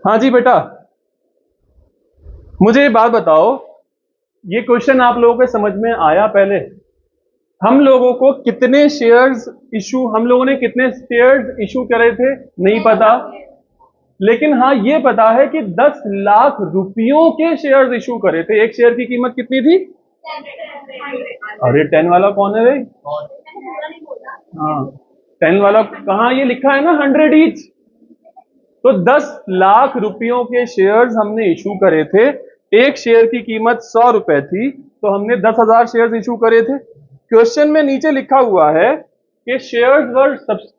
हाँ जी बेटा, मुझे ये बात बताओ, ये क्वेश्चन आप लोगों के समझ में आया? पहले हम लोगों को कितने शेयर्स इशू, हम लोगों ने कितने शेयर्स इशू करे थे नहीं पता, लेकिन हाँ ये पता है कि 10 लाख रुपयों के शेयर्स इशू करे थे। एक शेयर की कीमत कितनी थी? अरे 10 वाला कौन है भाई? हाँ, 10 वाला कहाँ, ये लिखा है ना 100 ईच। तो 10 लाख रुपयों के शेयर्स हमने इशू करे थे। एक शेयर की कीमत 100 रुपए थी, तो हमने 10,000 शेयर्स इशू करे थे। क्वेश्चन में नीचे लिखा हुआ है कि shares were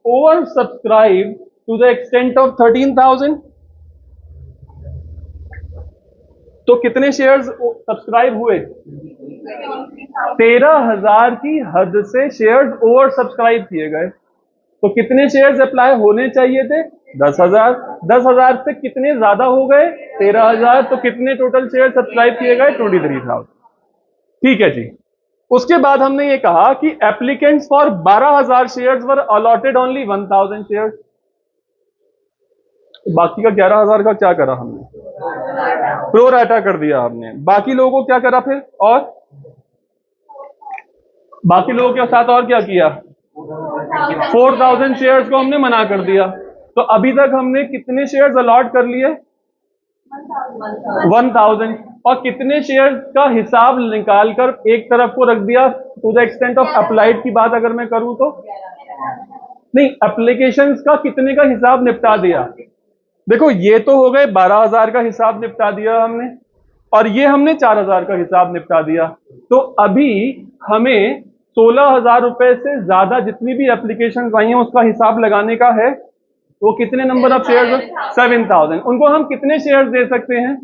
over subscribed to the extent of 13,000। तो कितने शेयर्स सब्सक्राइब हुए? 13,000 की हद से शेयर्स ओवर सब्सक्राइब किए गए। तो कितने शेयर्स अप्लाई होने चाहिए थे? 10,000। 10,000 से कितने ज्यादा हो गए? 13,000। तो कितने टोटल शेयर सब्सक्राइब किए गए? 23,000। ठीक है जी। उसके बाद हमने ये कहा कि applicants for 12,000 shares were allotted only 1,000 shares. बाकी का 11,000 का क्या करा हमने? प्रो राटा कर दिया हमने। बाकी लोगों को क्या करा फिर? और बाकी लोगों के साथ और क्या किया? 4,000 शेयर्स को हमने मना कर दिया। तो अभी तक हमने कितने शेयर्स अलॉट कर लिए? 1,000। और कितने शेयर्स का हिसाब निकालकर एक तरफ को रख दिया to the extent of applied की बात अगर मैं करूं तो? नहीं, एप्लीकेशंस का कितने का हिसाब निपटा दिया? देखो, ये तो हो गए 12,000 का हिसाब निपटा दिया हमने, और ये हमने 4,000 का हिसाब निपटा दिया। तो अभी हमें 16,000 रुपए से ज्यादा जितनी भी एप्लीकेशन आई हैं उसका हिसाब लगाने का है। वो कितने नंबर ऑफ शेयर्स? 7,000। उनको हम कितने शेयर्स दे सकते हैं?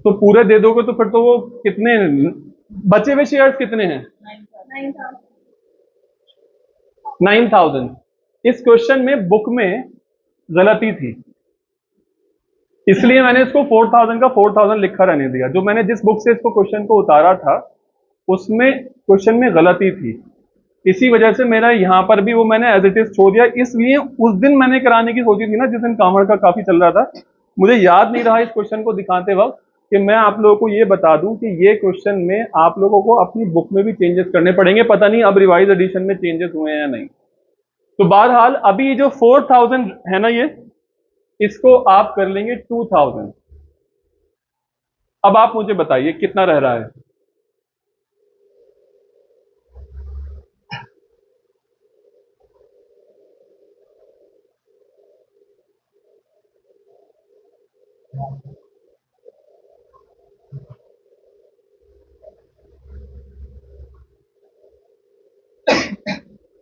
तो पूरे दे दोगे तो फिर तो वो कितने बचे हुए शेयर्स कितने हैं? 9,000। इस क्वेश्चन में बुक में गलती थी, इसलिए मैंने इसको 4,000 का 4,000 लिखा रहने दिया। जो मैंने जिस बुक से इसको क्वेश्चन को उतारा था उसमें क्वेश्चन में गलती थी, इसी वजह से मेरा यहाँ पर भी वो मैंने एज इट इज छोड़ दिया। इसलिए उस दिन मैंने कराने की सोची थी ना, जिस दिन कामड़ का काफी चल रहा था, मुझे याद नहीं रहा इस क्वेश्चन को दिखाते वक्त कि मैं आप लोगों को ये बता दूं कि ये क्वेश्चन में आप लोगों को अपनी बुक में भी चेंजेस करने पड़ेंगे। पता नहीं अब रिवाइज एडिशन में चेंजेस हुए हैं या नहीं। तो बहरहाल अभी ये जो 4,000 है ना, ये इसको आप कर लेंगे 2,000। अब आप मुझे बताइए कितना रह रहा है?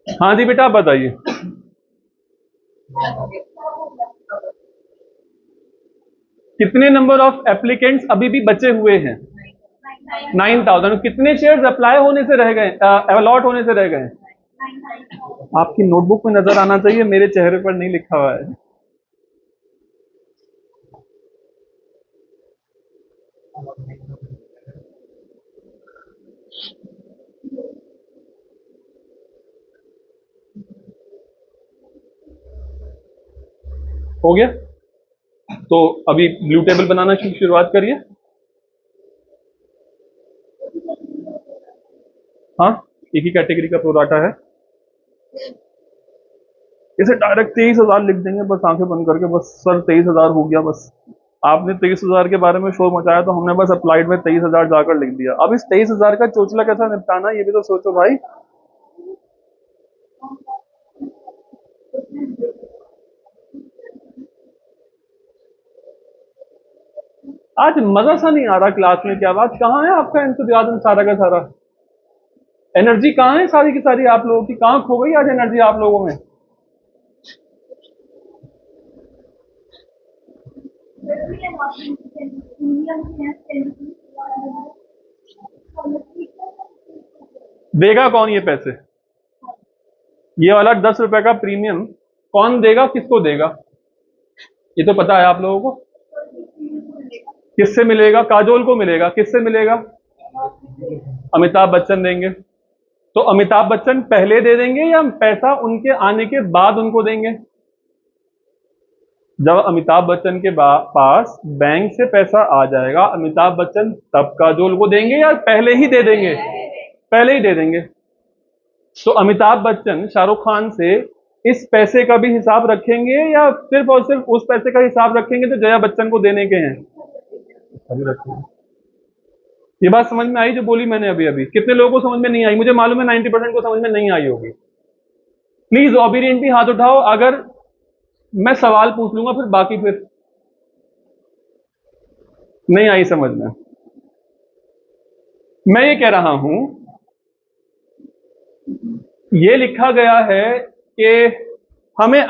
हाँ जी बेटा, आप बताइए। कितने नंबर ऑफ एप्लीकेंट्स अभी भी बचे हुए हैं? 9,000। कितने शेयर्स अप्लाई होने से रह गए, अलॉट होने से रह गए? आपकी नोटबुक में नजर आना चाहिए, मेरे चेहरे पर नहीं लिखा हुआ है। हो गया? तो अभी ब्लू टेबल बनाना की शुरुआत करिए। हाँ, एक ही कैटेगरी का प्रोराटा है। इसे डायरेक्ट 23,000 लिख देंगे, बस आंखें बंद करके। बस सर 23,000 हो गया। बस आपने 23,000 के बारे में शोर मचाया तो हमने बस अप्लाइड में 23,000 जाकर लिख दिया। अब इस 23,000 का चोचला कैसा निपटाना, ये भी तो सोचो भाई। आज मजा सा नहीं आ रहा क्लास में, क्या बात? कहाँ है आपका इंतजाम? सारा का सारा एनर्जी कहाँ है? सारी की सारी आप लोगों की कहाँ खो गई आज एनर्जी आप लोगों में? देगा कौन ये पैसे? ये वाला 10 रुपए का प्रीमियम कौन देगा? किसको देगा? ये तो पता है आप लोगों को। किससे मिलेगा? काजोल को मिलेगा। किससे मिलेगा? अमिताभ बच्चन देंगे। तो अमिताभ बच्चन पहले दे देंगे या पैसा उनके आने के बाद उनको देंगे? जब अमिताभ बच्चन के पास बैंक से पैसा आ जाएगा, अमिताभ बच्चन तब काजोल को देंगे या पहले ही दे देंगे? पहले ही दे देंगे। तो अमिताभ बच्चन शाहरुख खान से इस पैसे का भी हिसाब रखेंगे या सिर्फ और सिर्फ उस पैसे का हिसाब रखेंगे जो जया बच्चन को देने के हैं? अभी रखेंगे। ये बात समझ में आई जो बोली मैंने अभी अभी? कितने लोगों को समझ में नहीं आई? मुझे मालूम है 90% को समझ में नहीं आई होगी। प्लीज ऑबिडियंटली हाथ उठाओ अगर मैं सवाल पूछ लूंगा, फिर बाकी फिर नहीं आई समझ में। मैं ये कह रहा हूं, ये लिखा गया है कि हमें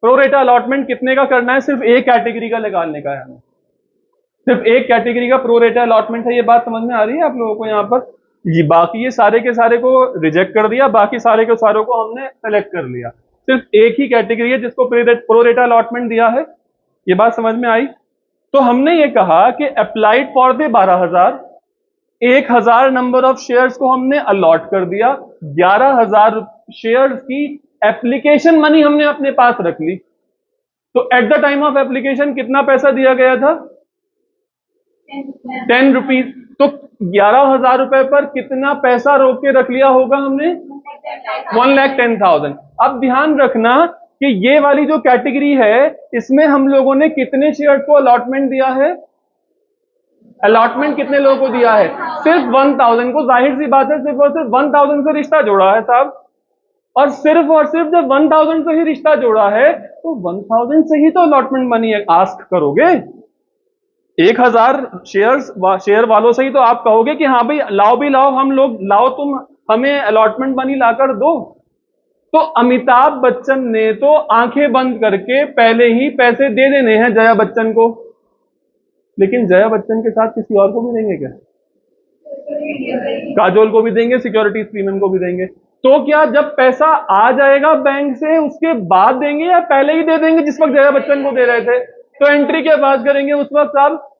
प्रोरेटा अलॉटमेंट कितने का करना है? सिर्फ एक कैटेगरी का निकालने का है हमें। सिर्फ एक कैटेगरी का प्रोरेटा अलॉटमेंट है। ये बात समझ में आ रही है आप लोगों को? यहाँ पर ये बाकी ये सारे के सारे को रिजेक्ट कर दिया, बाकी सारे के सारों को हमने सेलेक्ट कर लिया। सिर्फ एक ही कैटेगरी है जिसको प्रोरेटा अलॉटमेंट दिया है। ये बात समझ में आई? तो हमने ये कहा कि applied for the 12,000, 1,000 number of shares को हमने अलॉट कर दिया, 11,000 शेयर्स की एप्लीकेशन मनी हमने अपने पास रख ली। तो at the time of application कितना पैसा दिया गया था? 10 रुपीज। तो 11,000 रुपए पर कितना पैसा रोक के रख लिया होगा हमने? 1,10,000। अब ध्यान रखना कि ये वाली जो कैटेगरी है इसमें हम लोगों ने कितने शेयर्स को अलॉटमेंट दिया है? अलॉटमेंट कितने लोगों को दिया है? सिर्फ 1,000 को। जाहिर सी बात है सिर्फ और सिर्फ 1,000 से रिश्ता जोड़ा है साहब, और सिर्फ जब 1,000 से ही रिश्ता जोड़ा है तो 1,000 से ही तो अलॉटमेंट मनी आस्क करोगे। 1,000 शेयर वालों से ही तो आप कहोगे कि हाँ भाई लाओ भी लाओ, हम लोग लाओ, तुम हमें अलॉटमेंट मनी लाकर दो। तो अमिताभ बच्चन ने तो आंखें बंद करके पहले ही पैसे दे देने हैं जया बच्चन को। लेकिन जया बच्चन के साथ किसी और को भी देंगे क्या? काजोल को भी देंगे, सिक्योरिटीज प्रीमियम को भी देंगे। तो क्या जब पैसा आ जाएगा बैंक से उसके बाद देंगे या पहले ही दे देंगे जिस वक्त जया बच्चन को दे रहे थे? तो एंट्री क्या पास करेंगे उस वक्त आप?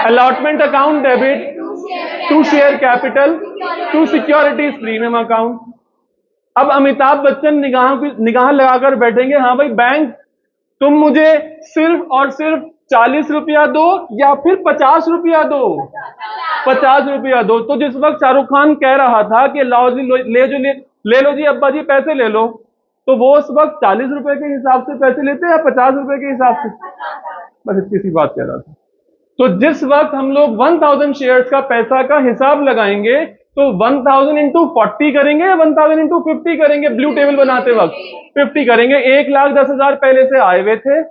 Allotment account debit to share capital to securities premium account. अब अमिताभ बच्चन निगाह लगाकर बैठेंगे, हाँ भाई बैंक तुम मुझे सिर्फ और सिर्फ 40 रुपया दो या फिर 50 रुपया दो? 50 रुपया दो। तो जिस वक्त शाहरुख खान कह रहा था कि लाओ जी ले लो जी अब्बा जी पैसे ले लो, तो वो उस वक्त 40 रुपए के हिसाब से पैसे लेते या 50 रुपए के हिसाब से? बस इतनी सी बात कह रहा था। तो जिस वक्त हम लोग 1,000 शेयर्स का पैसा का हिसाब लगाएंगे तो 1,000 इंटू 40 करेंगे या 1,000 इंटू 50 करेंगे? ब्लू टेबल बनाते वक्त 50 करेंगे। 1,10,000 पहले से आए हुए थे,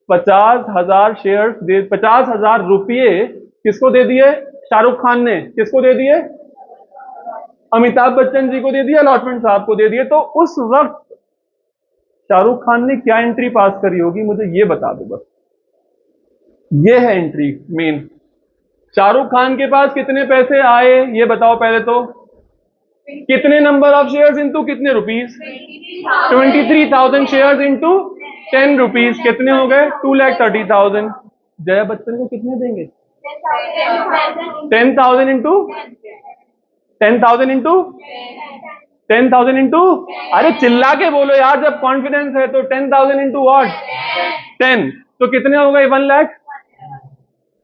50,000 शेयर्स 50,000 रुपये किसको दे दिए? शाहरुख खान ने। किसको दे दिए? अमिताभ बच्चन जी को दे दिया, अलॉटमेंट साहब को दे दिए। तो उस वक्त शाहरुख खान ने क्या एंट्री पास करी होगी मुझे ये बता दो बस। ये है एंट्री मेन। शाहरुख खान के पास कितने पैसे आए ये बताओ पहले तो। कितने नंबर ऑफ शेयर्स इंटू कितने रुपीस? 23,000 शेयर्स इंटू 10 रुपीस कितने हो गए? 2,30,000। जया बच्चन को कितने देंगे? 10,000 इंटू 10,000 इंटू 10,000 इंटू, अरे चिल्ला के बोलो यार, जब कॉन्फिडेंस है तो 10,000 इंटू व्हाट? 10। तो कितने हो गए? 1 लाख।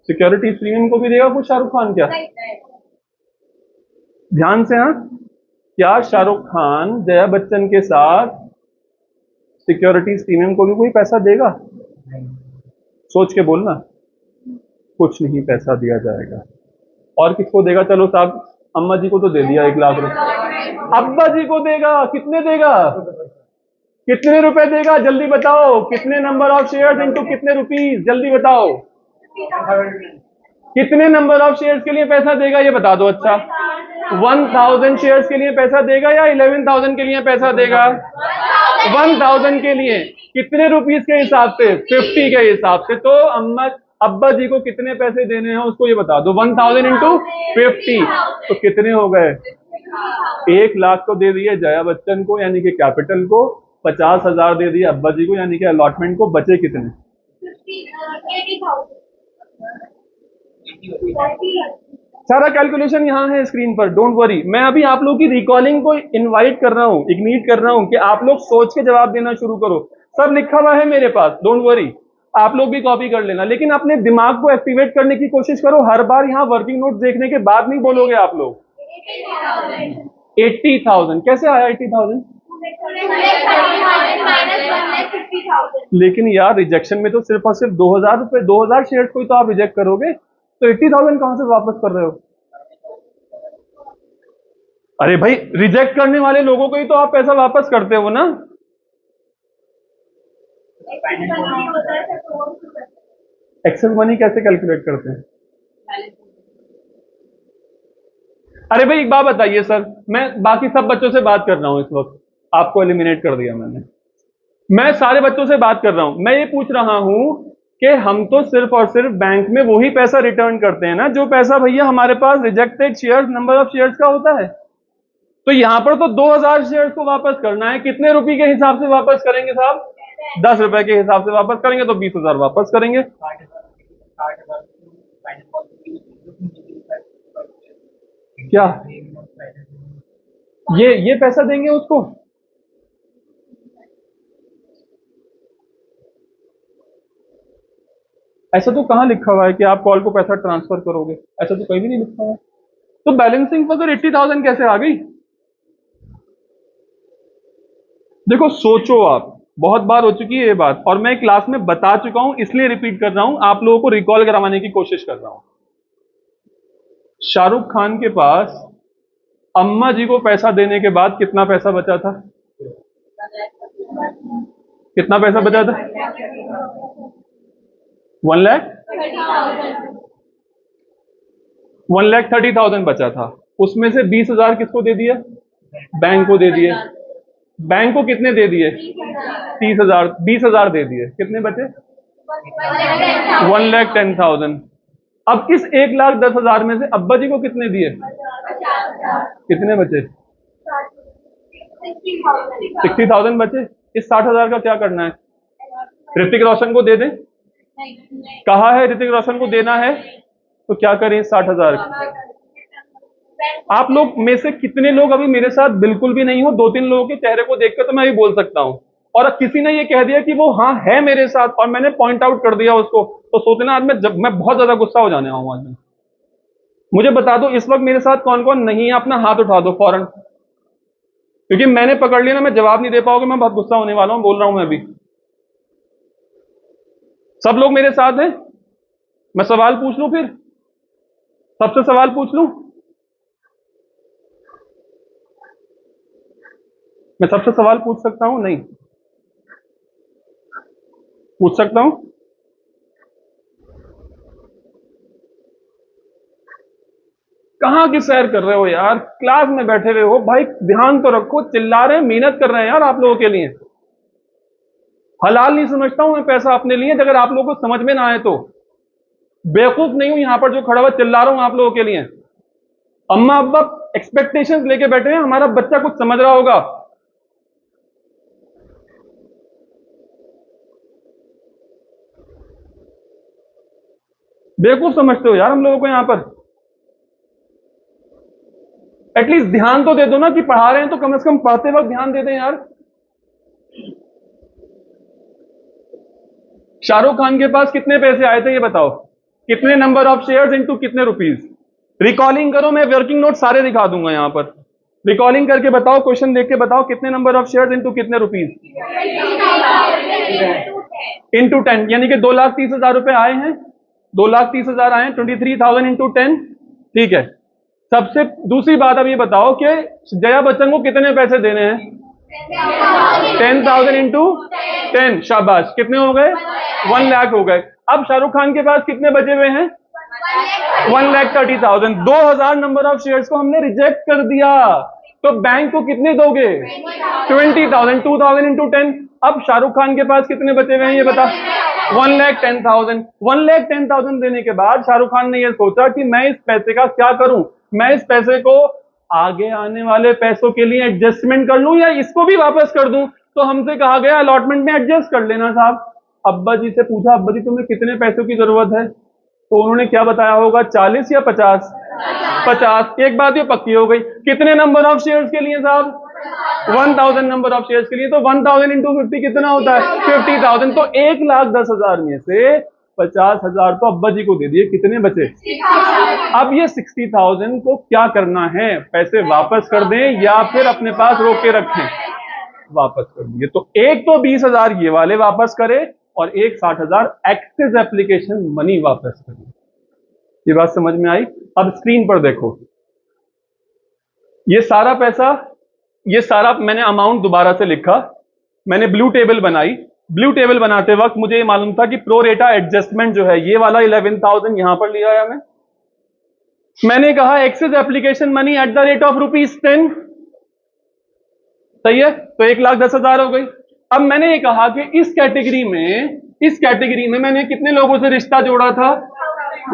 सिक्योरिटी प्रीमियम को भी देगा कुछ शाहरुख खान क्या? ध्यान से, हाँ, क्या शाहरुख खान जया बच्चन के साथ सिक्योरिटीज प्रीमियम को भी कोई पैसा देगा? सोच के बोलना। कुछ नहीं पैसा दिया जाएगा। और किसको देगा? चलो साहब अम्मा जी को तो दे दिया 1 लाख रुपए, अब्बा जी को देगा। कितने देगा? कितने रुपए देगा जल्दी बताओ? कितने नंबर ऑफ शेयर्स इनटू कितने रुपीस? जल्दी बताओ। कितने नंबर ऑफ शेयर्स के लिए पैसा देगा ये बता दो। अच्छा 1,000 शेयर्स के लिए पैसा देगा या 11,000 के लिए पैसा देगा? 1,000 के लिए। कितने रुपीस के हिसाब से? 50 के हिसाब से। तो अब्बा जी को कितने पैसे देने हैं उसको ये बता दो। 1,000 इंटू 50 तो कितने हो गए? 1 लाख तो दे दिए जया बच्चन को यानी कि कैपिटल को, 50,000 दे दिए अब्बा जी को यानी कि अलॉटमेंट को। बचे कितने? सारा कैलकुलेशन यहाँ है स्क्रीन पर, डोंट वरी। मैं अभी आप लोगों की रिकॉलिंग को इनवाइट कर रहा हूँ, इग्नीट कर रहा हूँ कि आप लोग सोच के जवाब देना शुरू करो। सब लिखा हुआ है मेरे पास, डोंट वरी, आप लोग भी कॉपी कर लेना। लेकिन अपने दिमाग को एक्टिवेट करने की कोशिश करो, हर बार यहाँ वर्किंग नोट देखने के बाद नहीं बोलोगे आप लोग। 80,000 कैसे आया 80,000? लेकिन यार रिजेक्शन में तो सिर्फ और सिर्फ 2,000 रुपए, 2,000 शेयर्स को ही तो आप रिजेक्ट करोगे, तो 80,000 कहां से वापस कर रहे हो? अरे भाई रिजेक्ट करने वाले लोगों को ही तो आप पैसा वापस करते हो ना। एक्सेस मनी कैसे कैलकुलेट करते हैं? अरे भाई एक बात बताइए सर, मैं बाकी सब बच्चों से बात कर रहा हूं इस वक्त, आपको एलिमिनेट कर दिया मैंने, मैं सारे बच्चों से बात कर रहा हूं, मैं ये पूछ रहा हूं कि हम तो सिर्फ और सिर्फ बैंक में वही पैसा रिटर्न करते हैं ना जो पैसा भैया हमारे पास rejected shares, number of shares का होता है। तो यहां पर तो 2,000 शेयर्स को वापस करना है, कितने रुपए के हिसाब से वापस करेंगे साहब? 10 रुपए के हिसाब से वापस करेंगे, तो 20,000 वापस करेंगे। क्या ये पैसा देंगे उसको? ऐसा तो कहां लिखा हुआ है कि आप कॉल को पैसा ट्रांसफर करोगे, ऐसा तो कहीं भी नहीं लिखा हुआ है। तो बैलेंसिंग पर तो 80,000 कैसे आ गई? देखो सोचो, आप बहुत बार हो चुकी है ये बात, और मैं क्लास में बता चुका हूं, इसलिए रिपीट कर रहा हूं, आप लोगों को रिकॉल करवाने की कोशिश कर रहा हूं। शाहरुख खान के पास अम्मा जी को पैसा देने के बाद कितना पैसा बचा था? कितना पैसा बचा था? 1,30,000 बचा था। उसमें से 20,000 किसको दे दिया? बैंक को दे दिए। बैंक को कितने दे दिए? 30,000। 20,000 दे दिए, कितने बचे? 1,10,000। अब इस 1,10,000 में से अब्बा जी को कितने दिए? कितने बचे? 60,000 बचे। इस 60,000 का क्या करना है? ऋतिक रोशन को दे दें? कहा है ऋतिक रोशन को देना है, तो क्या करें 60,000? आप लोग में से कितने लोग अभी मेरे साथ बिल्कुल भी नहीं हो? 2-3 लोगों के चेहरे को देखकर तो मैं भी बोल सकता हूं। और किसी ने ये कह दिया कि वो हाँ है मेरे साथ और मैंने पॉइंट आउट कर दिया उसको, तो सोचना आज मैं बहुत ज्यादा गुस्सा हो जाने वाला हूं। मुझे बता दो इस वक्त मेरे साथ कौन कौन नहीं है, अपना हाथ उठा दो फौरन, क्योंकि मैंने पकड़ लिया ना, मैं जवाब नहीं दे पाओगे, मैं बहुत गुस्सा होने वाला हूं, बोल रहा हूं मैं भी। सब लोग मेरे साथ हैं? मैं सवाल पूछ लूं फिर? सबसे सवाल पूछ लूं? मैं सबसे सवाल पूछ सकता हूं? नहीं पूछ सकता हूं? कहां की सैर कर रहे हो यार, क्लास में बैठे हुए हो भाई, ध्यान तो रखो, चिल्ला रहे हैं, मेहनत कर रहे हैं यार आप लोगों के लिए। हलाल नहीं समझता हूं मैं पैसा अपने लिए, अगर आप लोगों को समझ में ना आए तो। बेवकूफ नहीं हूं यहां पर जो खड़ा हुआ चिल्ला रहा हूं आप लोगों के लिए। अम्मा अब्बा एक्सपेक्टेशंस लेके बैठे हैं, हमारा बच्चा कुछ समझ रहा होगा। बेवकूफ समझते हो यार हम लोगों को यहां पर। एटलीस्ट ध्यान तो दे दो ना, कि पढ़ा रहे हैं तो कम से कम पढ़ते वक्त ध्यान दे दें यार। शाहरुख खान के पास कितने पैसे आए थे ये बताओ? कितने नंबर ऑफ शेयर्स इनटू कितने रुपीस? रिकॉलिंग करो, मैं वर्किंग नोट सारे दिखा दूंगा यहां पर। रिकॉलिंग करके बताओ, क्वेश्चन देख के बताओ, कितने नंबर ऑफ शेयर्स इनटू कितने रुपीस? इनटू 10, यानी कि 2,30,000 रुपए आए हैं। 2,30,000 आए हैं, 23,000 इंटू 10। ठीक है, सबसे दूसरी बात अब ये बताओ कि जया बच्चन को कितने पैसे देने हैं? 10,000 इंटू 10। शाबाश, कितने हो गए? 1 लाख हो गए। अब शाहरुख खान के पास कितने बचे हुए हैं? 1,30,000। 2,000 नंबर ऑफ शेयर्स को हमने रिजेक्ट कर दिया, तो बैंक को कितने दोगे? 20,000। 2,000 इंटू 10। अब शाहरुख खान के पास कितने बचे हुए हैं ये बता? 1,10,000। 1,10,000 देने के बाद शाहरुख खान ने यह सोचा कि मैं इस पैसे का क्या करूं, मैं इस पैसे को आगे आने वाले पैसों के लिए एडजस्टमेंट कर लूं या इसको भी वापस कर दूं। तो हमसे कहा गया अलॉटमेंट में एडजस्ट कर लेना साहब। अब्बा जी से पूछा, अब्बा जी तुम्हें कितने पैसों की जरूरत है? तो उन्होंने क्या बताया होगा, 40 या 50? 50। एक बात ये पक्की हो गई, कितने नंबर ऑफ शेयर्स के लिए साहब? 1000 नंबर ऑफ शेयर्स के लिए। तो 1000 इंटू 50 कितना होता है? 50,000। तो 1,10,000 में से 50,000 तो अब्बा जी को दे दिए, कितने बचे? अब ये 60,000 को क्या करना है? पैसे वापस कर दें या फिर अपने पास रोक के रखें? वापस कर दिए। तो एक तो 20,000 ये वाले वापस करे और एक 60,000 एक्सिस एप्लीकेशन मनी वापस करे। ये बात समझ में आई? अब स्क्रीन पर देखो, ये सारा पैसा, ये सारा मैंने अमाउंट दोबारा से लिखा, मैंने ब्लू टेबल बनाई। ब्लू टेबल बनाते वक्त मुझे ये मालूम था कि प्रो रेटा एडजस्टमेंट जो है, ये वाला 11,000 यहां पर लिया है मैंने कहा axis application money at the rate of ₹10। सही है? तो 1,10,000 हो गई। अब मैंने ये कहा कि इस कैटेगरी में मैंने कितने लोगों से रिश्ता जोड़ा था?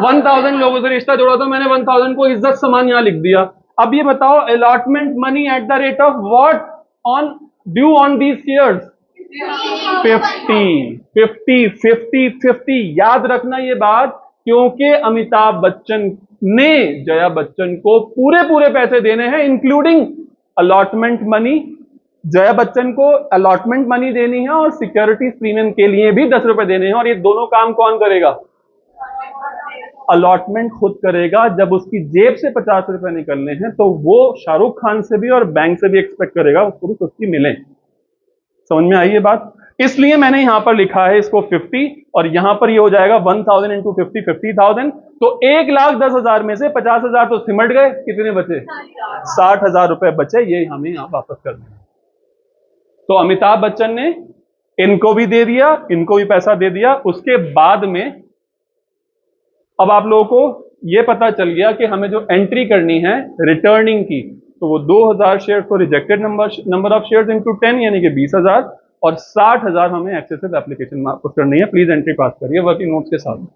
1000 लोगों से रिश्ता जोड़ा था मैंने। 1000 को इज्जत समान यहां लिख दिया। अब ये बताओ, allotment money at the rate of what on due on these shares? 50। याद रखना ये बात, क्योंकि अमिताभ बच्चन ने जया बच्चन को पूरे पैसे देने हैं, including allotment money. Jaya Bachchan को अलॉटमेंट मनी देनी है और सिक्योरिटी प्रीमियम के लिए भी 10 रुपए देने हैं। और ये दोनों काम कौन करेगा? अलॉटमेंट खुद करेगा। जब उसकी जेब से 50 रुपए निकलने हैं तो वो शाहरुख खान से भी और बैंक से भी एक्सपेक्ट करेगा उसको भी 50 मिले। समझ में आई ये बात? इसलिए मैंने यहां पर लिखा है इसको 50 और यहां पर ये हो जाएगा 1000 इंटू 50, 50,000। तो 1,10,000 में से 50,000 तो सिमट गए, कितने बचे? 60,000 रुपए बचे, ये हमें यहां वापस करने हैं। तो अमिताभ बच्चन ने इनको भी दे दिया, इनको भी पैसा दे दिया। उसके बाद में अब आप लोगों को यह पता चल गया कि हमें जो एंट्री करनी है रिटर्निंग की, तो वो 2,000 शेयर को rejected number of shares into 10 यानी कि 20,000 और 60,000 हमें एक्सेसिव एप्लीकेशन में आपको करनी है। प्लीज एंट्री पास करिए वर्किंग नोट्स के साथ।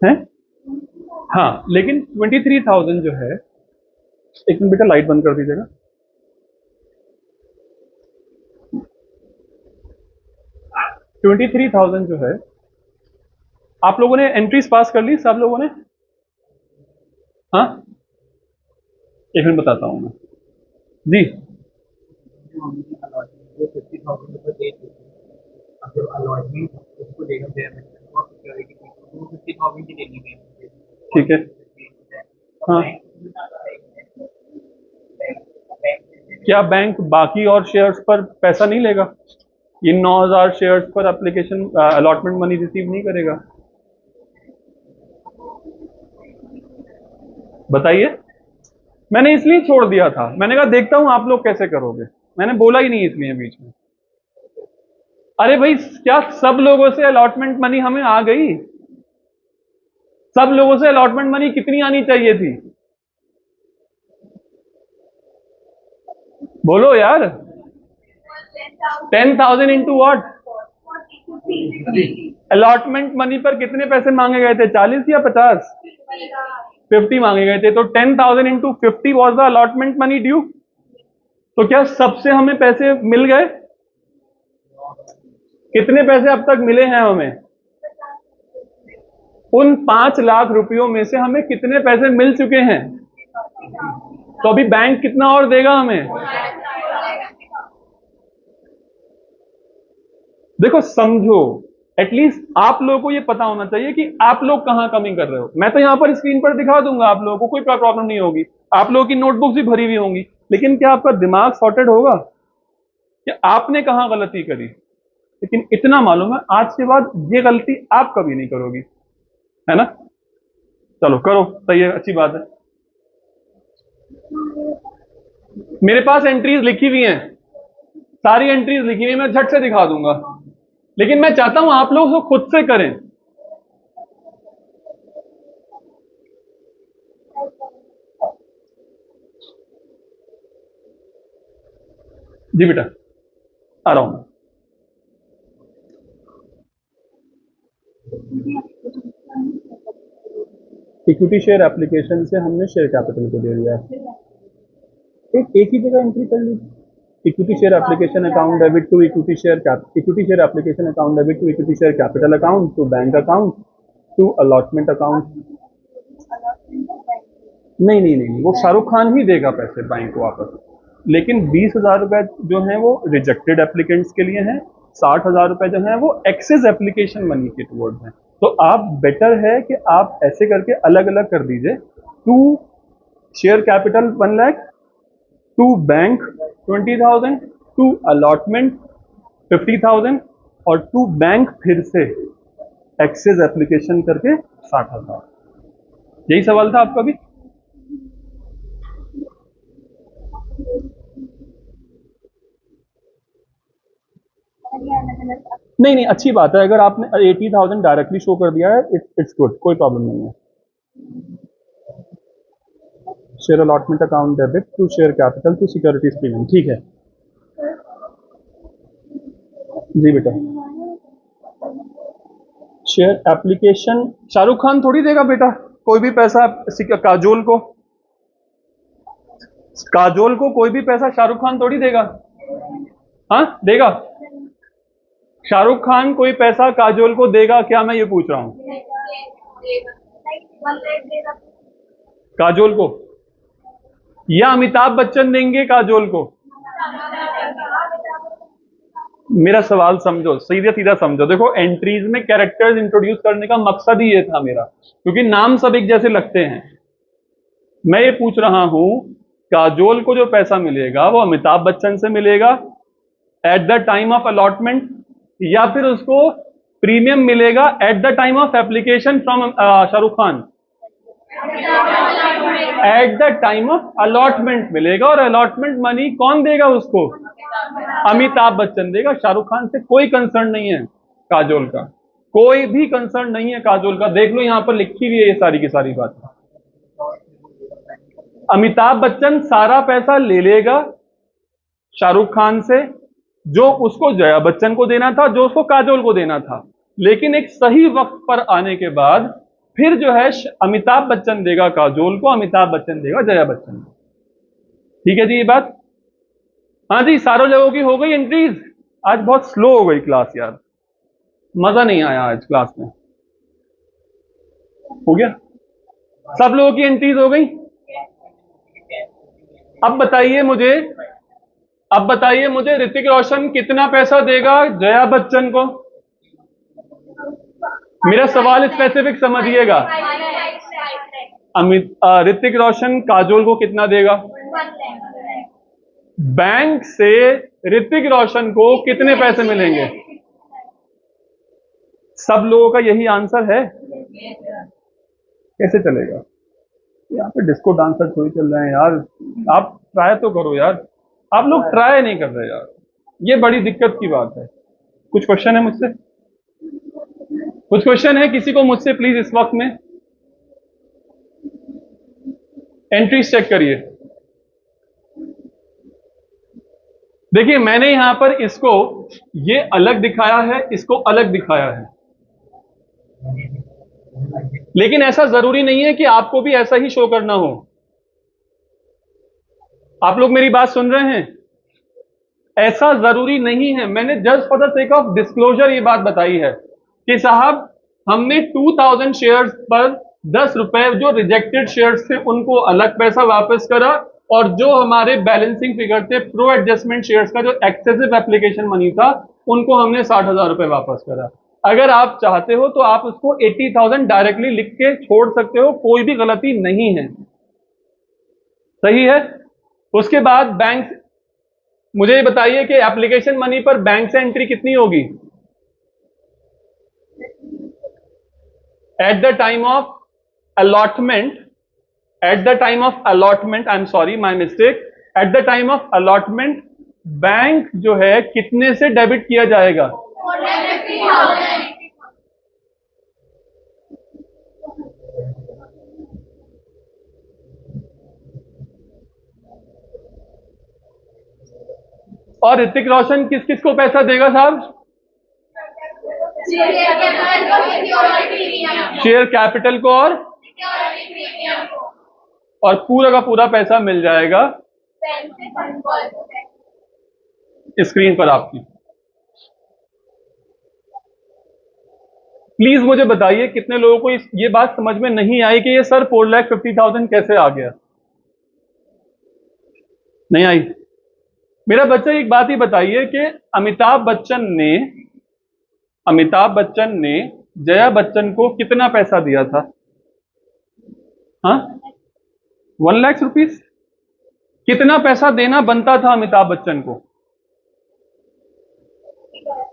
है? हाँ, लेकिन 23,000 जो है, एक मिनट बेटा लाइट बंद कर दीजिएगा। 23,000 जो है, आप लोगों ने एंट्रीज पास कर ली सब लोगों ने? हाँ, एक मिनट बताता हूं मैं जी। ठीक है। हाँ, क्या बैंक बाकी और शेयर्स पर पैसा नहीं लेगा? ये 9,000 शेयर्स पर एप्लीकेशन अलॉटमेंट मनी रिसीव नहीं करेगा? बताइए। मैंने इसलिए छोड़ दिया था, मैंने कहा देखता हूं आप लोग कैसे करोगे, मैंने बोला ही नहीं इसलिए बीच में। अरे भाई, क्या सब लोगों से अलॉटमेंट मनी हमें आ गई? सब लोगों से अलॉटमेंट मनी कितनी आनी चाहिए थी? बोलो यार। 10,000 इंटू वॉट? अलॉटमेंट मनी पर कितने पैसे मांगे गए थे? 40 या 50? 50 मांगे गए थे। तो 10,000 into 50 was the allotment money due. तो क्या सबसे हमें पैसे मिल गए? कितने पैसे अब तक मिले हैं हमें? उन 5 लाख रुपयों में से हमें कितने पैसे मिल चुके हैं? तो अभी बैंक कितना और देगा हमें? देखो समझो, एटलीस्ट आप लोगों को ये पता होना चाहिए कि आप लोग कहां कमी कर रहे हो। मैं तो यहां पर स्क्रीन पर दिखा दूंगा, आप लोगों को कोई प्रॉब्लम नहीं होगी, आप लोगों की नोटबुक्स भी भरी हुई होंगी, लेकिन क्या आपका दिमाग सॉर्टेड होगा कि आपने कहां गलती करी? लेकिन इतना मालूम है आज के बाद ये गलती आप कभी नहीं करोगी, है ना? चलो करो, सही है, अच्छी बात है। मेरे पास एंट्रीज लिखी हुई हैं, सारी एंट्रीज लिखी हुई मैं झट से दिखा दूंगा, लेकिन मैं चाहता हूं आप लोग उसको खुद से करें। जी बेटा, आ रहा हूं मैं। इक्विटी शेयर एप्लीकेशन से हमने शेयर कैपिटल को दे दिया है, एक ही जगह एंट्री कर ली। Equity share application account debit to equity share application account debit to equity share capital account to bank account to allotment account. नहीं, वो शाहरुख खान ही देगा पैसे बैंक को वापस, लेकिन 20,000 रुपए जो हैं वो रिजेक्टेड एप्लीकेंट्स के लिए हैं, 60,000 रुपए जो हैं वो एक्सेस एप्लीकेशन मनी के टुवर्ड्स हैं। तो आप बेटर है कि आप ऐसे करके अलग अलग कर दीजिए, to share capital 1 lakh, to bank 20,000, to allotment 50,000 और टू बैंक फिर से एक्सेस एप्लीकेशन करके 60,000। यही सवाल था आपका भी? नहीं, अच्छी बात है। अगर आपने 80,000 डायरेक्टली शो कर दिया है, इट्स गुड, कोई प्रॉब्लम नहीं है। Share allotment account debit to share capital to securities premium, ठीक है जी बेटा। शेयर एप्लीकेशन शाहरुख खान थोड़ी देगा बेटा कोई भी पैसा, काजोल को कोई भी पैसा शाहरुख खान थोड़ी देगा। हाँ देगा? शाहरुख खान कोई पैसा काजोल को देगा क्या, मैं ये पूछ रहा हूं। काजोल को या अमिताभ बच्चन देंगे काजोल को? मेरा सवाल समझो, सीधा सीधा समझो। देखो, एंट्रीज में कैरेक्टर्स इंट्रोड्यूस करने का मकसद ही ये था मेरा, क्योंकि नाम सब एक जैसे लगते हैं। मैं ये पूछ रहा हूं, काजोल को जो पैसा मिलेगा वो अमिताभ बच्चन से मिलेगा at the time of allotment, या फिर उसको प्रीमियम मिलेगा at the time of application from Shahrukh Khan? At the time of allotment मिलेगा, और अलॉटमेंट मनी कौन देगा उसको? अमिताभ बच्चन देगा। शाहरुख खान से कोई कंसर्न नहीं है काजोल का, कोई भी कंसर्न नहीं है काजोल का। देख लो यहां पर लिखी हुई है ये सारी की सारी बात। अमिताभ बच्चन सारा पैसा ले लेगा शाहरुख खान से, जो उसको जया बच्चन को देना था, जो उसको काजोल को देना था, लेकिन एक सही वक्त पर आने के बाद फिर जो है अमिताभ बच्चन देगा काजोल को, अमिताभ बच्चन देगा जया बच्चन को। ठीक है जी ये बात? हाँ जी, सारों लोगों की हो गई एंट्रीज? आज बहुत स्लो हो गई क्लास यार, मजा नहीं आया आज क्लास में। हो गया? सब लोगों की एंट्रीज हो गई? अब बताइए मुझे ऋतिक रोशन कितना पैसा देगा जया बच्चन को? मेरा सवाल स्पेसिफिक समझिएगा। ऋतिक रोशन काजोल को कितना देगा? बैंक से ऋतिक रोशन को कितने पैसे मिलेंगे? सब लोगों का यही आंसर है? कैसे चलेगा? यहाँ पे डिस्को डांसर थोड़ी चल रहे हैं यार, आप ट्राई तो करो यार। आप लोग ट्राई नहीं कर रहे यार, ये बड़ी दिक्कत की बात है। कुछ क्वेश्चन है मुझसे? कुछ क्वेश्चन है किसी को मुझसे प्लीज इस वक्त में? एंट्रीज चेक करिए। देखिए, मैंने यहां पर इसको ये अलग दिखाया है, इसको अलग दिखाया है, लेकिन ऐसा जरूरी नहीं है कि आपको भी ऐसा ही शो करना हो। आप लोग मेरी बात सुन रहे हैं? ऐसा जरूरी नहीं है। मैंने just for the sake of disclosure ये बात बताई है कि साहब हमने 2000 शेयर्स पर 10 रुपए जो रिजेक्टेड शेयर्स थे उनको अलग पैसा वापस करा, और जो हमारे बैलेंसिंग फिगर थे प्रो एडजस्टमेंट शेयर्स का जो एक्सेसिव एप्लीकेशन मनी था उनको हमने 60,000 रुपए वापस करा। अगर आप चाहते हो तो आप उसको 80,000 डायरेक्टली लिख के छोड़ सकते हो, कोई भी गलती नहीं है। सही है? उसके बाद बैंक, मुझे ये बताइए कि एप्लीकेशन मनी पर बैंक से एंट्री कितनी होगी? At the time of allotment, I am sorry my mistake, at the time of allotment bank जो है कितने से डेबिट किया जाएगा? और ऋतिक रोशन किस किस को पैसा देगा साहब? शेयर कैपिटल को और पूरा का पूरा पैसा मिल जाएगा स्क्रीन पर आपकी। प्लीज मुझे बताइए कितने लोगों को ये बात समझ में नहीं आई कि ये सर 4,50,000 कैसे आ गया? नहीं आई? मेरा बच्चा एक बात ही बताइए कि अमिताभ बच्चन ने जया बच्चन को कितना पैसा दिया था? हाँ, 1,00,000 रुपीज। कितना पैसा देना बनता था अमिताभ बच्चन को?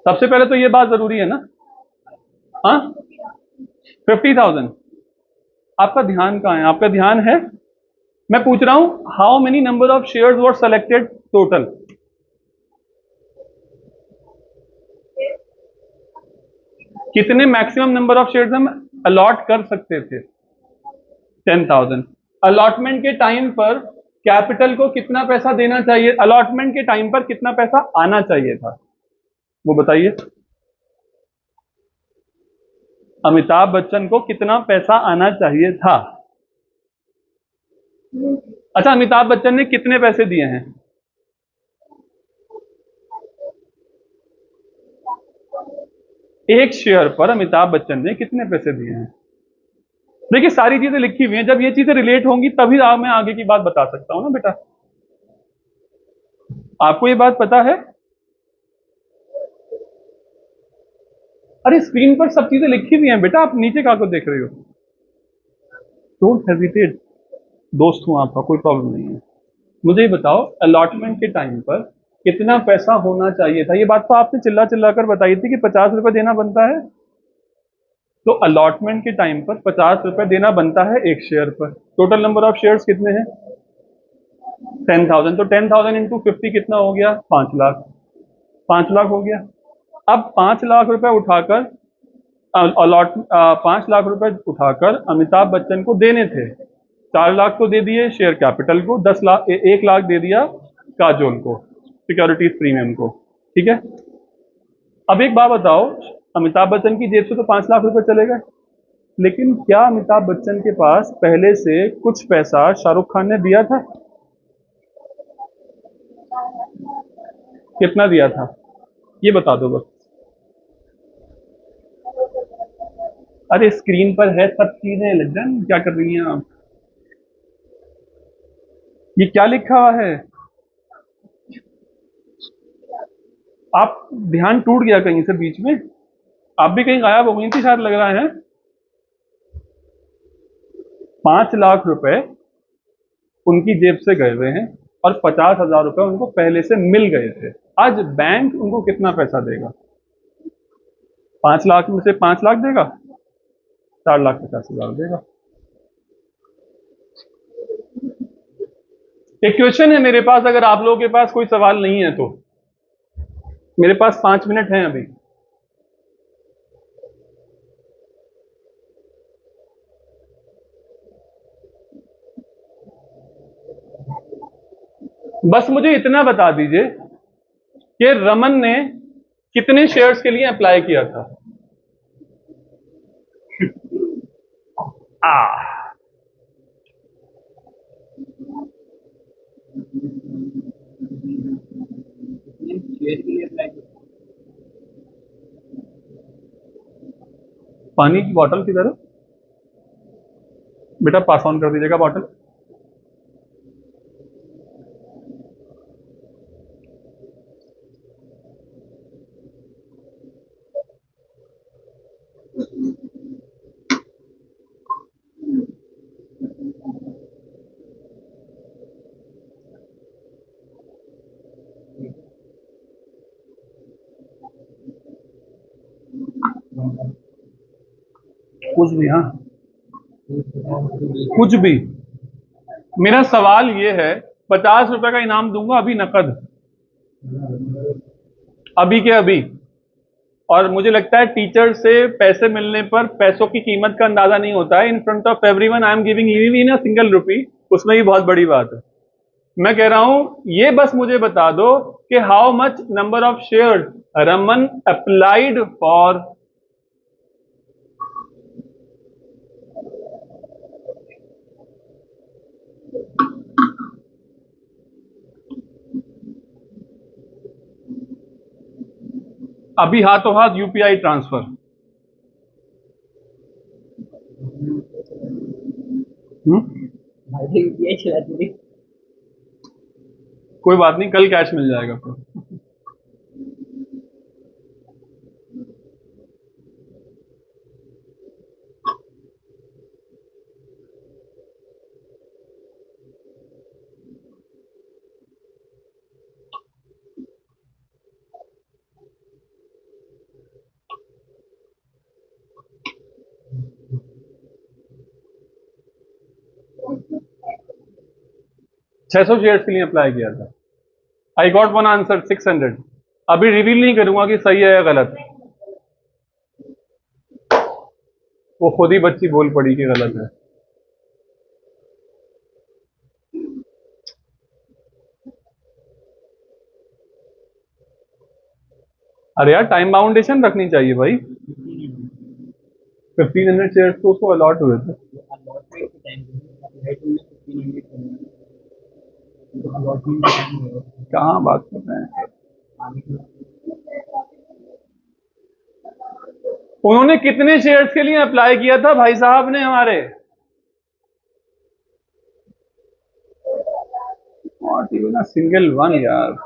सबसे पहले तो ये बात जरूरी है ना। हाँ, 50,000। आपका ध्यान कहाँ है? आपका ध्यान है? मैं पूछ रहा हूं how many number of shares were selected total? कितने मैक्सिमम नंबर ऑफ शेयर्स हम अलॉट कर सकते थे? 10,000। अलॉटमेंट के टाइम पर कैपिटल को कितना पैसा देना चाहिए? अलॉटमेंट के टाइम पर कितना पैसा आना चाहिए था वो बताइए। अमिताभ बच्चन को कितना पैसा आना चाहिए था? अच्छा, अमिताभ बच्चन ने कितने पैसे दिए हैं? एक शेयर पर अमिताभ बच्चन ने कितने पैसे दिए हैं? देखिए सारी चीजें लिखी हुई हैं, जब ये चीजें रिलेट होंगी तभी मैं आगे की बात बता सकता हूं ना बेटा। आपको ये बात पता है? अरे स्क्रीन पर सब चीजें लिखी हुई हैं बेटा, आप नीचे क्या को देख रहे हो? डोंट हेजिटेट, दोस्त हूं आपका, कोई प्रॉब्लम नहीं है। मुझे ये बताओ अलॉटमेंट के टाइम पर कितना पैसा होना चाहिए था? ये बात तो आपने चिल्ला चिल्ला कर बताई थी कि 50 रुपए देना बनता है। तो अलॉटमेंट के टाइम पर 50 रुपए देना बनता है एक शेयर पर। टोटल नंबर ऑफ शेयर्स कितने हैं? 10,000। तो 10,000 इंटू 50 कितना हो गया? 5 लाख। 5 लाख हो गया। अब 5 लाख रुपए उठाकर 5 लाख रुपए उठाकर अमिताभ बच्चन को देने थे। 4 लाख तो दे दिए शेयर कैपिटल को, 10 लाख 1 लाख दे दिया काजोल को, सिक्योरिटीज प्रीमियम को। ठीक है, अब एक बात बताओ, अमिताभ बच्चन की जेब से तो 5 लाख रुपए चले गए, लेकिन क्या अमिताभ बच्चन के पास पहले से कुछ पैसा शाहरुख खान ने दिया था? कितना दिया था ये बता दो बस। अरे स्क्रीन पर है सब चीजें, लगन क्या कर रही हैं आप? ये क्या लिखा हुआ है? आप ध्यान टूट गया कहीं से बीच में? आप भी कहीं गायब हो गई थी शायद, लग रहा है। 5 लाख रुपए उनकी जेब से गए हुए हैं और 50,000 रुपए उनको पहले से मिल गए थे। आज बैंक उनको कितना पैसा देगा? 5 लाख में से 5 लाख देगा, 4,50,000 देगा। एक क्वेश्चन है मेरे पास, अगर आप लोगों के पास कोई सवाल नहीं है तो। मेरे पास 5 मिनट हैं अभी। बस मुझे इतना बता दीजिए कि रमन ने कितने शेयर्स के लिए अप्लाई किया था? पानी की बोतल किधर है बेटा? पास ऑन कर दीजिएगा बोतल। कुछ भी, हाँ कुछ भी। मेरा सवाल ये है, 50 रुपए का इनाम दूंगा अभी नकद, अभी के अभी। और मुझे लगता है टीचर से पैसे मिलने पर पैसों की कीमत का अंदाजा नहीं होता है। In front of everyone I am giving in a single rupee, उसमें भी बहुत बड़ी बात है। मैं कह रहा हूं ये बस मुझे बता दो कि how much number of share Raman applied for. अभी हाथों हाथ यूपीआई ट्रांसफर। कोई बात नहीं, कल कैश मिल जाएगा फिर। 600 शेयर्स के लिए अप्लाई किया था। आई गॉट वन आंसर 600। अभी रिवील नहीं करूंगा कि सही है या गलत, वो खुद ही बच्ची बोल पड़ी कि गलत है। अरे यार टाइम बाउंडेशन रखनी चाहिए भाई। 1500 शेयर्स तो उसको अलॉट हुए थे। कहाँ बात कर रहे हैं, उन्होंने कितने शेयर्स के लिए अप्लाई किया था भाई साहब ने हमारे? Not even a single one यार।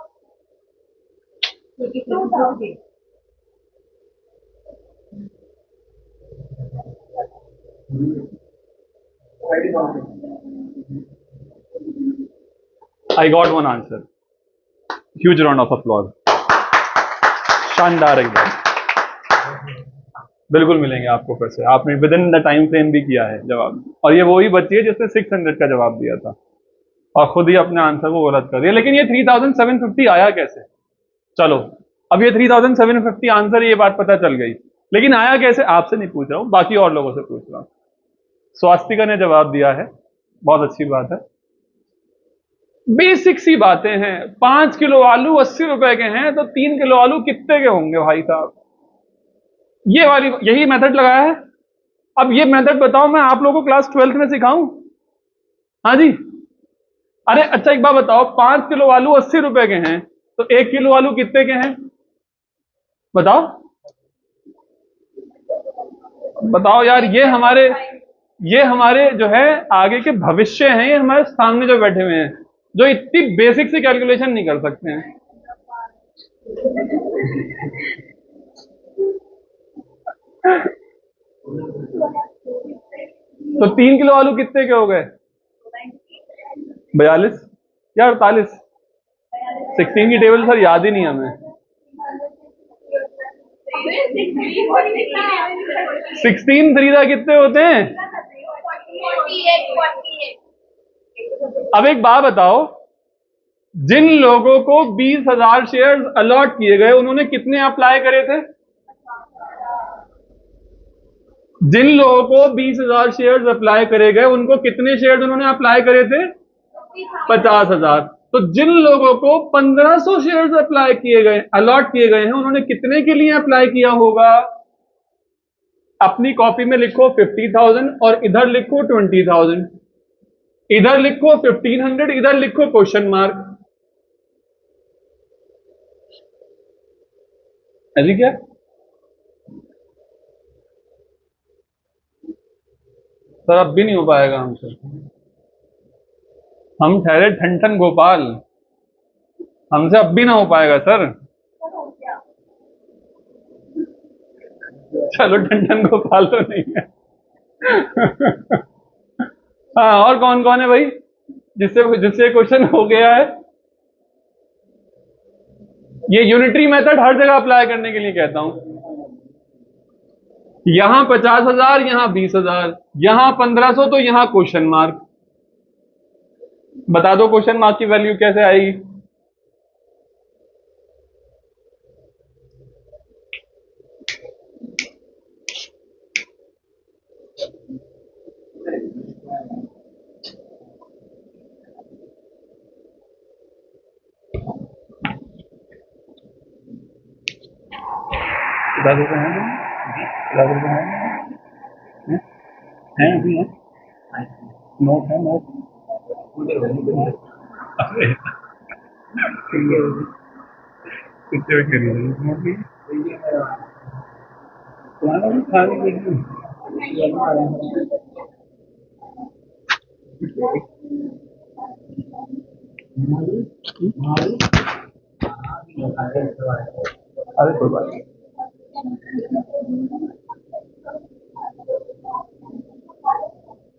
I got one answer. Huge round of applause. शानदार एकदम। बिल्कुल मिलेंगे आपको फिर से, आपने within the time frame भी किया है जवाब। और ये वही बच्ची है जिसने 600 का जवाब दिया था और खुद ही अपने आंसर को गलत कर दिया। लेकिन ये 3750 आया कैसे? चलो अब ये 3750 आंसर, ये बात पता चल गई, लेकिन आया कैसे आपसे नहीं पूछ रहा हूं, बाकी और लोगों से पूछ रहा हूं। स्वास्तिका ने जवाब दिया है, बहुत अच्छी बात है। बेसिक सी बातें हैं। 5 किलो आलू 80 रुपए के हैं, तो 3 किलो आलू कितने के होंगे भाई साहब? ये वाली यही मेथड लगाया है। अब ये मेथड बताओ, मैं आप लोगों को क्लास 12th में सिखाऊं? हाँ जी। अरे अच्छा एक बात बताओ, 5 किलो आलू 80 रुपए के हैं, तो 1 किलो आलू कितने के हैं? बताओ बताओ यार। ये हमारे जो है आगे के भविष्य हैं, ये हमारे सामने जो बैठे हुए हैं, जो इतनी बेसिक से कैलकुलेशन नहीं कर सकते हैं। तो 3 किलो आलू कितने के हो गए? 42 या 48? 16 की टेबल सर याद ही नहीं हमें। 16 खरीदा कितने होते हैं? अब एक बात बताओ, जिन लोगों को 20,000 शेयर्स अलॉट किए गए, उन्होंने कितने अप्लाई करे थे? जिन लोगों को 20,000 शेयर्स अप्लाई करे गए, उनको कितने शेयर्स उन्होंने अप्लाई करे थे? 50,000। तो जिन लोगों को 1500 शेयर्स अप्लाई किए गए, अलॉट किए गए हैं, उन्होंने कितने के लिए अप्लाई किया होगा? अपनी कॉपी में लिखो 50,000 और इधर लिखो 20,000, इधर लिखो 1500, इधर लिखो क्वेश्चन मार्क। ऐसी क्या? सर अब भी नहीं हो पाएगा हमसे, हम ठहरे ठन गोपाल, हमसे अब भी ना हो पाएगा सर। चलो ठन गोपाल तो नहीं है। हाँ और कौन कौन है भाई जिससे जिससे क्वेश्चन हो गया है? ये यूनिटरी मेथड हर जगह अप्लाई करने के लिए कहता हूं। यहां 50,000, यहां 20,000, यहां 1500, तो यहां क्वेश्चन मार्क। बता दो क्वेश्चन मार्क की वैल्यू कैसे आएगी? 10 रुपये हैं अभी हैं नोट है नोट अरे कितने में खरीदे नोट भी तुम्हारा भी खाने के लिए अरे कोई बात नहीं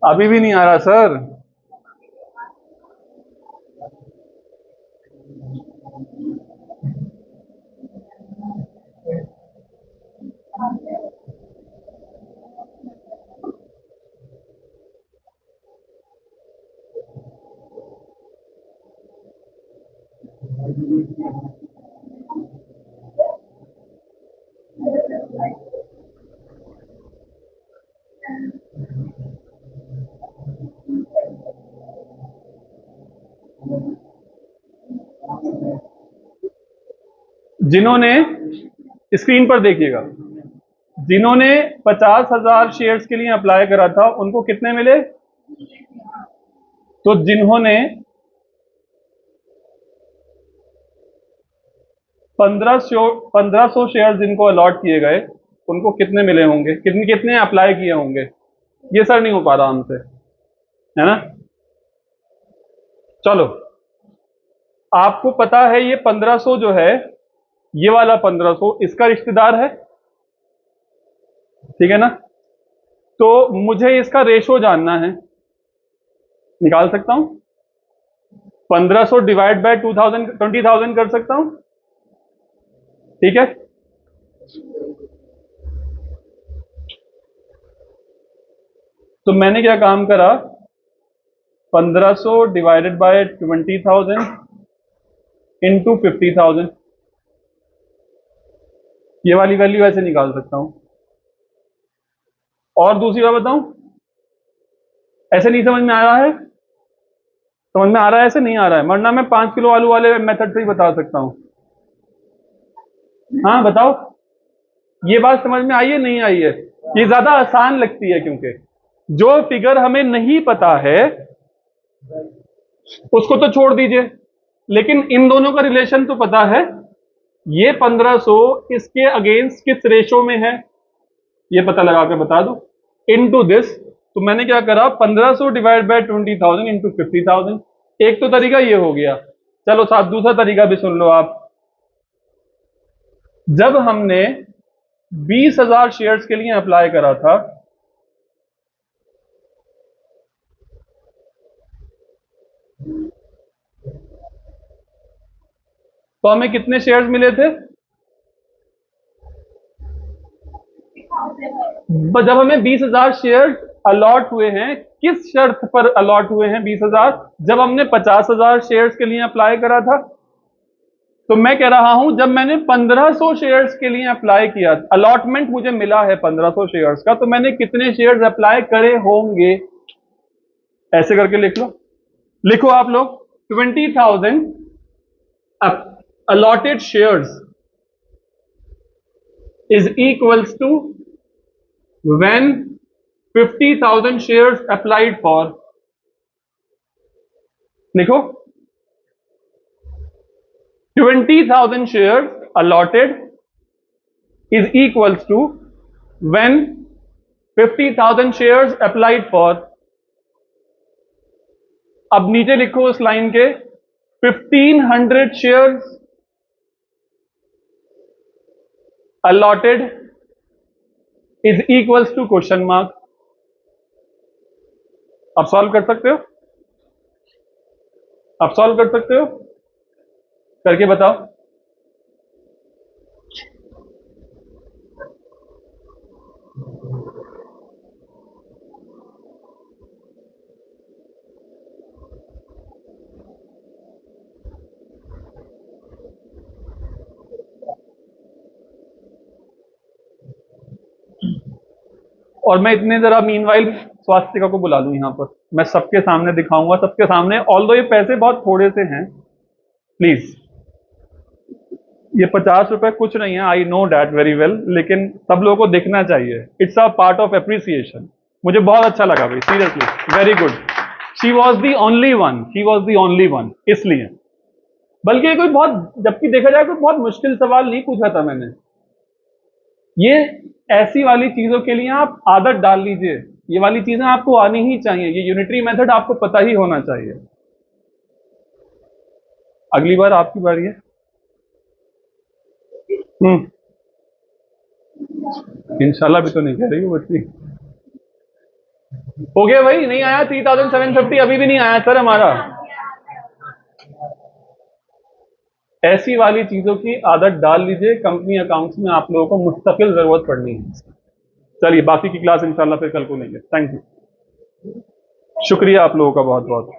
अभी भी नहीं आ रहा सर जिन्होंने स्क्रीन पर देखिएगा जिन्होंने 50,000 शेयर्स के लिए अप्लाई करा था उनको कितने मिले तो जिन्होंने 1500 शेयर्स जिनको अलॉट किए गए उनको कितने मिले होंगे कितने कितने अप्लाई किए होंगे ये सर नहीं हो पा रहा हमसे है ना चलो आपको पता है ये 1500 जो है ये वाला 1500 इसका रिश्तेदार है ठीक है ना तो मुझे इसका रेशो जानना है निकाल सकता हूं 1500 डिवाइड बाय 20,000 कर सकता हूं ठीक है तो मैंने क्या काम करा 1500 डिवाइडेड बाय 20,000 इंटू 50,000 ये वाली वैल्यू ऐसे निकाल सकता हूं और दूसरी बात बताऊं ऐसे नहीं समझ में आ रहा है समझ में आ रहा है ऐसे नहीं आ रहा है वरना मैं 5 किलो आलू वाले मेथड से ही बता सकता हूं हाँ बताओ ये बात समझ में आई है नहीं आई है ये ज्यादा आसान लगती है क्योंकि जो फिगर हमें नहीं पता है उसको तो छोड़ दीजिए लेकिन इन दोनों का रिलेशन तो पता है ये 1500 इसके अगेंस्ट किस रेशो में है ये पता लगा के बता दो इनटू दिस तो मैंने क्या करा 1500 डिवाइड बाय 20,000 इंटू 50,000 एक तो तरीका ये हो गया चलो साथ दूसरा तरीका भी सुन लो आप जब हमने 20,000 शेयर्स के लिए अप्लाई करा था तो हमें कितने शेयर्स मिले थे जब हमें 20,000 शेयर्स अलॉट हुए हैं किस शर्त पर अलॉट हुए हैं 20,000 जब हमने 50,000 शेयर्स के लिए अप्लाई करा था तो मैं कह रहा हूं जब मैंने 1500 शेयर्स के लिए अप्लाई किया अलॉटमेंट मुझे मिला है 1500 शेयर्स का तो मैंने कितने शेयर्स अप्लाई करे होंगे ऐसे करके लिख लो लिखो आप लोग 20,000 allotted shares is equals to when 50,000 shares applied for लिखो 20,000 shares allotted is equals to when 50,000 shares applied for अब नीचे लिखो उस लाइन के 1,500 shares allotted is equals to question mark आप सॉल्व कर सकते हो आप सॉल्व कर सकते हो करके बताओ और मैं इतने जरा मीनवाइल स्वास्थ्य को बुला लूं यहां पर मैं सबके सामने दिखाऊंगा सबके सामने ऑल्दो ये पैसे बहुत थोड़े से हैं प्लीज ये 50 रुपए कुछ नहीं है, I know that very well, लेकिन सब लोगों को देखना चाहिए। It's a part of appreciation. मुझे बहुत अच्छा लगा भाई, seriously very good. She was the only one, she was the only one, इसलिए। बल्कि ये कोई बहुत, जबकि देखा जाए कोई बहुत मुश्किल सवाल नहीं पूछा था मैंने। ये ऐसी वाली चीजों के लिए आप आदत डाल लीजिए, ये वाली चीजें आपको आनी ही चाहिए, ये यूनिटरी मेथड आपको पता ही होना चाहिए। अगली बार आपकी बारी है। इंशाल्लाह भी तो नहीं कह रही वो बच्ची। हो गया भाई, नहीं आया 3750, अभी भी नहीं आया सर हमारा। ऐसी वाली चीजों की आदत डाल लीजिए, कंपनी अकाउंट्स में आप लोगों को मुस्तकिल जरूरत पड़नी है। चलिए बाकी की क्लास इंशाल्लाह फिर कल को लेंगे। थैंक यू, शुक्रिया आप लोगों का बहुत बहुत।